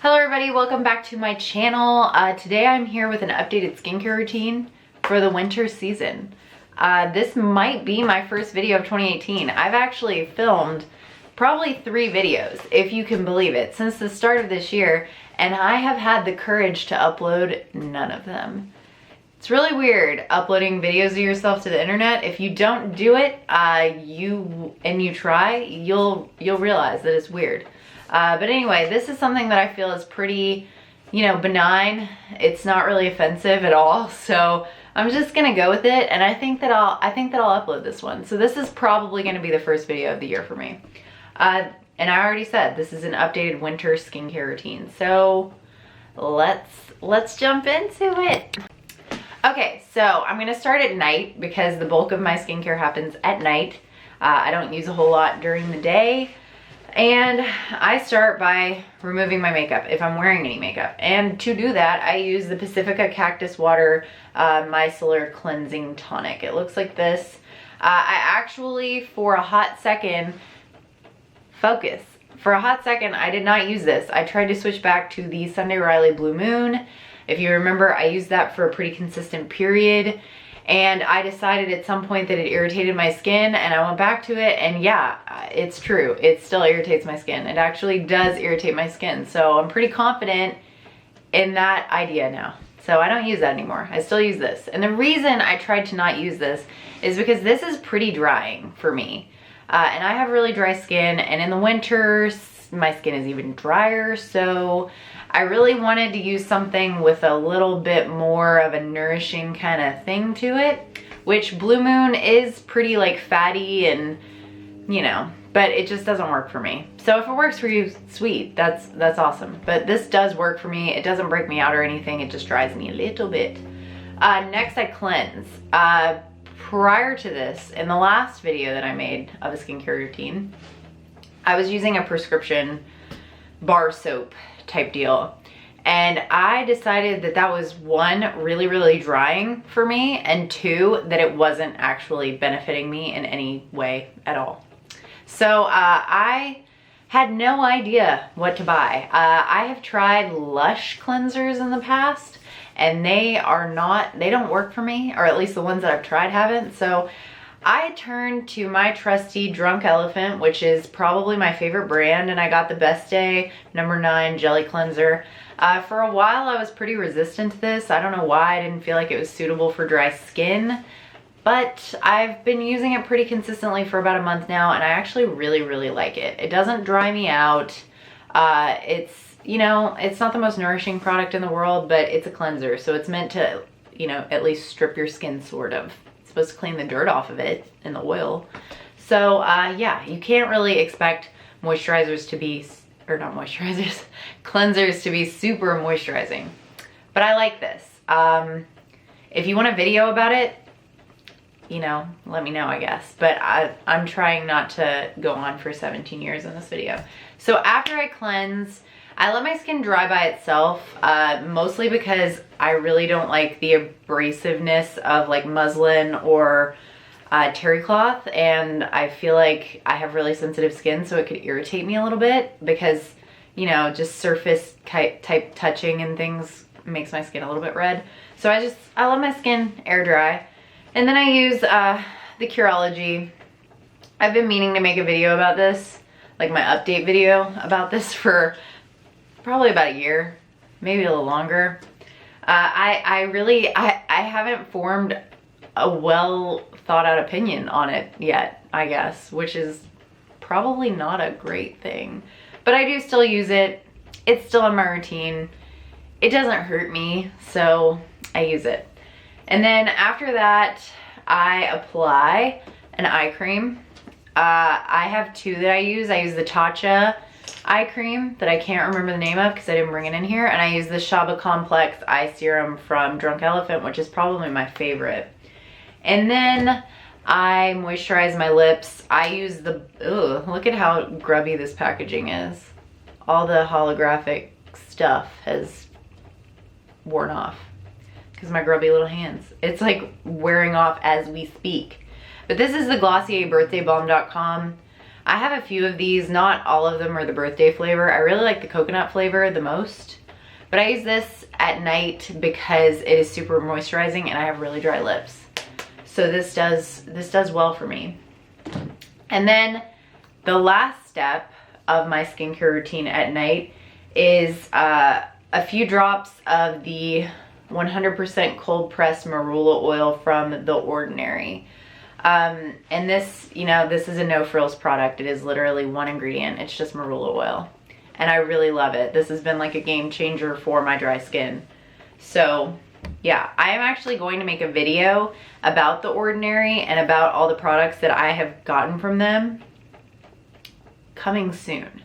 Hello everybody, welcome back to my channel. Today I'm here with an updated skincare routine for the winter season. This might be my first video of 2018. I've actually filmed probably 3 videos, if you can believe it, since the start of this year, and I have had the courage to upload none of them. It's really weird uploading videos of yourself to the internet. If you don't do it, you try, you'll realize that it's weird. But anyway, this is something that I feel is pretty, benign. It's not really offensive at all. So I'm just gonna go with it, and I think that I'll upload this one. So this is probably gonna be the first video of the year for me. And I already said this is an updated winter skincare routine. So let's jump into it. Okay, so I'm gonna start at night because the bulk of my skincare happens at night. I don't use a whole lot during the day. And I start by removing my makeup if I'm wearing any makeup. And to do that, I use the Pacifica Cactus Water Micellar Cleansing Tonic. It looks like this. I actually, for a hot second, I did not use this. I tried to switch back to the Sunday Riley Blue Moon. If you remember, I used that for a pretty consistent period. And I decided at some point that it irritated my skin, and I went back to it, and yeah, it's true. It still irritates my skin. It actually does irritate my skin. So I'm pretty confident in that idea now. So I don't use that anymore. I still use this. And the reason I tried to not use this is because this is pretty drying for me. And I have really dry skin, and in the winters, my skin is even drier. So I really wanted to use something with a little bit more of a nourishing kind of thing to it, which Blue Moon is pretty like fatty and, but it just doesn't work for me. So if it works for you, sweet, that's awesome. But this does work for me. It doesn't break me out or anything. It just dries me a little bit. Next I cleanse. Prior to this, in the last video that I made of a skincare routine, I was using a prescription bar soap type deal, and I decided that that was 1, really drying for me, and 2, that it wasn't actually benefiting me in any way at all. So I had no idea what to buy. I have tried Lush cleansers in the past, and they don't work for me, or at least the ones that I've tried haven't. So I turned to my trusty Drunk Elephant, which is probably my favorite brand, and I got the Best Day No. 9 Jelly Cleanser. For a while I was pretty resistant to this. I don't know why. I didn't feel like it was suitable for dry skin, but I've been using it pretty consistently for about a month now, and I actually really like it. It doesn't dry me out. It's not the most nourishing product in the world, but it's a cleanser, so it's meant to, at least strip your skin, sort of. Supposed to clean the dirt off of it and the oil. So yeah, you can't really expect moisturizers to be, or not moisturizers, cleansers to be super moisturizing. But I like this. If you want a video about it, let me know, I guess. But I'm trying not to go on for 17 years in this video. So after I cleanse, I let my skin dry by itself, mostly because I really don't like the abrasiveness of like muslin or terry cloth, and I feel like I have really sensitive skin, so it could irritate me a little bit because, just surface type touching and things makes my skin a little bit red. So I let my skin air dry, and then I use the Curology. I've been meaning to make a video about this, like my update video about this, for probably about a year, maybe a little longer. I haven't formed a well thought out opinion on it yet, I guess, which is probably not a great thing. But I do still use it. It's still in my routine. It doesn't hurt me, so I use it. And then after that, I apply an eye cream. I have 2 that I use. I use the Tatcha eye cream that I can't remember the name of because I didn't bring it in here, and I use the Shaba Complex eye serum from Drunk Elephant, which is probably my favorite. And then I moisturize my lips. I use the, look at how grubby this packaging is. All the holographic stuff has worn off because my grubby little hands. It's like wearing off as we speak. But this is the GlossierBirthdayBalm.com I have a few of these, not all of them are the birthday flavor. I really like the coconut flavor the most, but I use this at night because it is super moisturizing and I have really dry lips. So this does well for me. And then the last step of my skincare routine at night is a few drops of the 100% cold pressed marula oil from The Ordinary. And this, you know, this is a no frills product. It is literally one ingredient. It's just marula oil. And I really love it. This has been like a game changer for my dry skin. So yeah, I am actually going to make a video about The Ordinary and about all the products that I have gotten from them coming soon.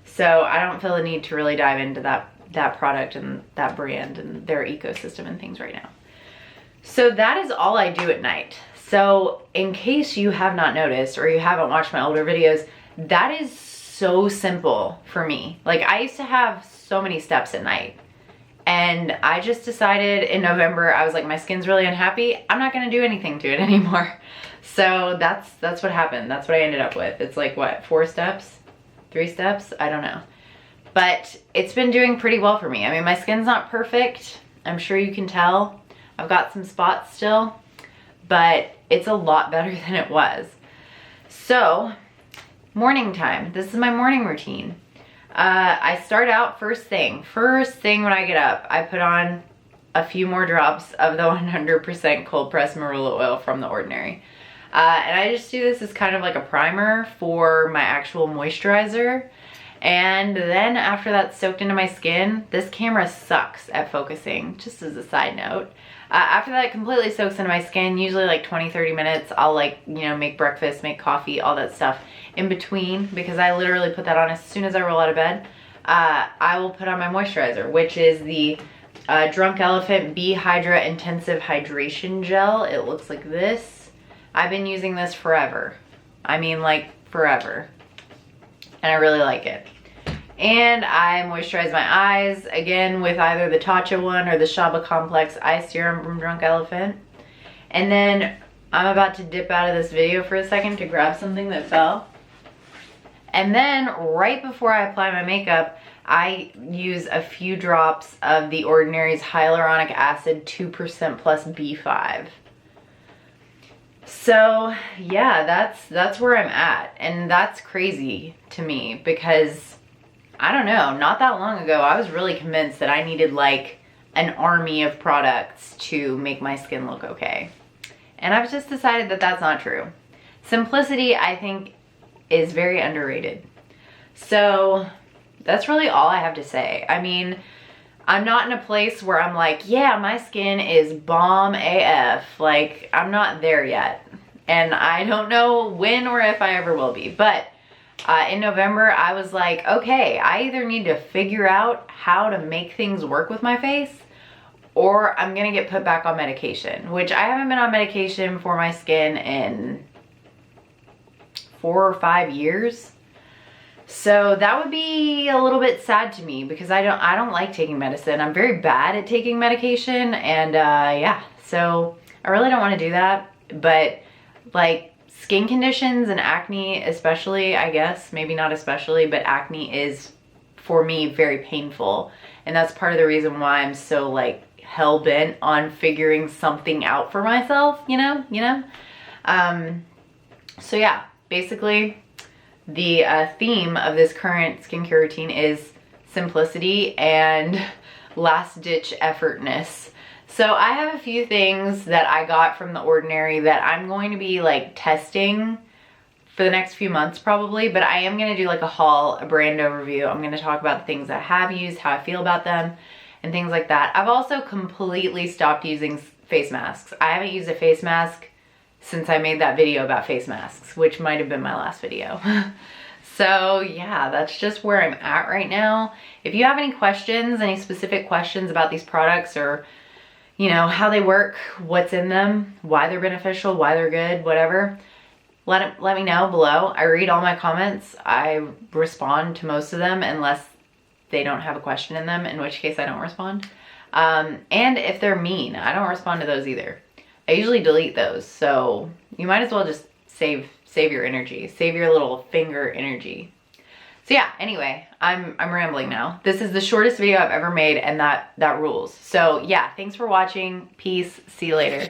So I don't feel the need to really dive into that product and that brand and their ecosystem and things right now. So that is all I do at night. So in case you have not noticed or you haven't watched my older videos, that is so simple for me. Like I used to have so many steps at night. And I just decided in November, I was like, my skin's really unhappy. I'm not gonna do anything to it anymore. So that's what happened. That's what I ended up with. It's like what, 4 steps? 3 steps? I don't know. But it's been doing pretty well for me. I mean, my skin's not perfect. I'm sure you can tell. I've got some spots still, but it's a lot better than it was. So, morning time. This is my morning routine. I start out first thing when I get up, I put on a few more drops of the 100% cold pressed marula oil from The Ordinary. And I just do this as kind of like a primer for my actual moisturizer. And then after that's soaked into my skin, this camera sucks at focusing, just as a side note. After that completely soaks into my skin, usually like 20-30 minutes, I'll like, you know, make breakfast, make coffee, all that stuff in between, because I literally put that on as soon as I roll out of bed. I will put on my moisturizer, which is the Drunk Elephant Bee Hydra Intensive Hydration Gel. It looks like this. I've been using this forever. I mean, like forever. And I really like it. And I moisturize my eyes, again, with either the Tatcha one or the Shaba Complex Eye Serum from Drunk Elephant. And then I'm about to dip out of this video for a second to grab something that fell. And then right before I apply my makeup, I use a few drops of The Ordinary's Hyaluronic Acid 2% plus B5. So yeah, that's where I'm at. And that's crazy to me because I don't know, not that long ago, I was really convinced that I needed like an army of products to make my skin look okay. And I've just decided that that's not true. Simplicity, I think, is very underrated. So that's really all I have to say. I mean, I'm not in a place where I'm like, yeah, my skin is bomb AF. Like, I'm not there yet. And I don't know when or if I ever will be. But in November, I was like, okay, I either need to figure out how to make things work with my face, or I'm gonna get put back on medication, which I haven't been on medication for my skin in 4 or 5 years. So that would be a little bit sad to me because I don't like taking medicine. I'm very bad at taking medication, and yeah, so I really don't want to do that. But like skin conditions and acne especially, I guess, maybe not especially, but acne is for me very painful. And that's part of the reason why I'm so like hell-bent on figuring something out for myself, you know? So yeah, basically the theme of this current skincare routine is simplicity and last-ditch effortness. So I have a few things that I got from The Ordinary that I'm going to be like testing for the next few months probably, but I am going to do like a haul, a brand overview. I'm going to talk about the things I have used, how I feel about them, and things like that. I've also completely stopped using face masks. I haven't used a face mask since I made that video about face masks, which might have been my last video. So yeah, that's just where I'm at right now. If you have any questions, any specific questions about these products, or you know, how they work, what's in them, why they're beneficial, why they're good, whatever, let me know below. I read all my comments. I respond to most of them unless they don't have a question in them, in which case I don't respond. And if they're mean, I don't respond to those either. I usually delete those, so you might as well just save save your energy. Save your little finger energy. So yeah, anyway, I'm rambling now. This is the shortest video I've ever made, and that rules. So yeah, thanks for watching. Peace. See you later.